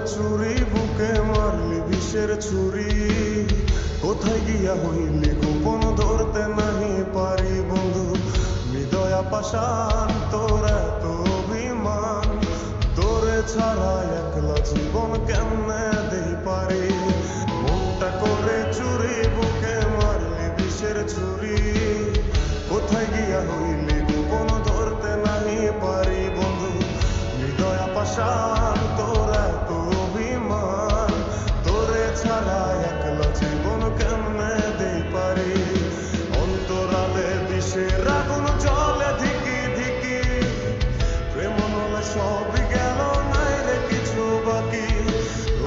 চুরি বুকে মারলি বিষের ছুরি কোথায় গিয়া হইলি গোপন ধরতে নাহি পারি বন্ধু হৃদয়া পাষাণ তোর এত অভিমান তোরে ছাড়া একলা জীবন কেমনে দেই পারি মনটা করে চুরি বুকে মারলি বিষের ছুরি কোথায় গিয়া হইলি গোপন ধরতে নাহি পারি বন্ধু হৃদয়া পাষাণ তোর এত অভিমান তোরে ছাড়া একলা জীবন কেমনে দেই পারি অন্তরালে বিষের আগুন জ্বলে ধিকি ধিকি প্রেম নলে সব গেল নাই রে কিছু বাকি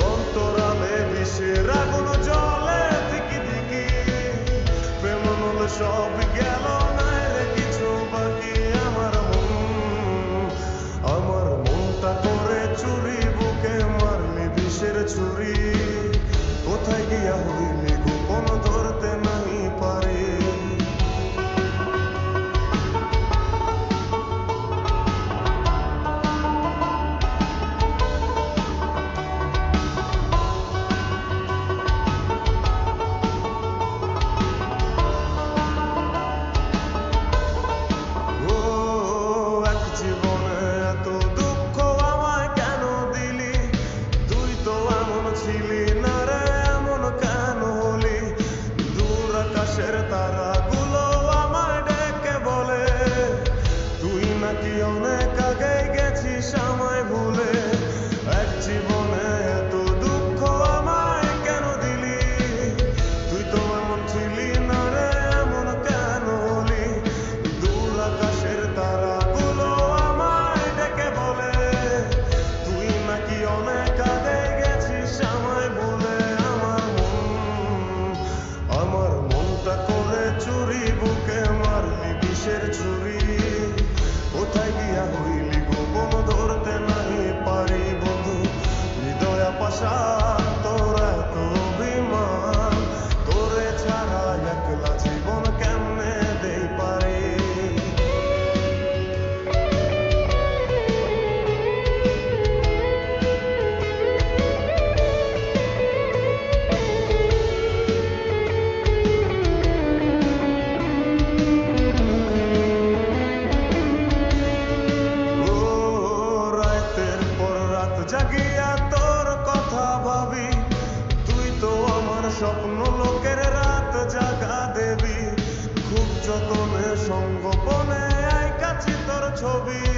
অন্তরালে বিষের আগুন জ্বলে ধিকি ধিকি প্রেম নলে সব গেল নাই রে কিছু বাকি আমার মনটা করে চুরি বুকে মারলি বিষের ছুরি কোথায় গিয়া হইলি গোপন ধরতে নাহি পারি আকাশের তারাগুলো আমায় ডেকে বলে তুই নাকি অনেক আগে গেছিস আমায় ভুলে এক জীবনে এত দুঃখ আমায় কেন দিলি তুই তো এমন ছিলি না রে এমন কেন হলি দূর আকাশের তারাগুলো আমায় ডেকে বলে তুই নাকি অনেক আগে গেছিস আমায় ভুলে আমার মনটা করে চুরি বুকে মারলি বিষের ছুরি কোথায় গিয়া হইলি গোপন ধরতে নাহি পারি বন্ধু হৃদয়া পাষাণ তোর এত অভিমান তোরে ছাড়া একলা জীবন কেমনে দেই পারি জাগিয়া তোর কথা ভাবি তুই তো আমার স্বপ্ন লোকের রাত জাগা দেবী খুব যতনে সঙ্গোপনে আইকাছি তোর ছবি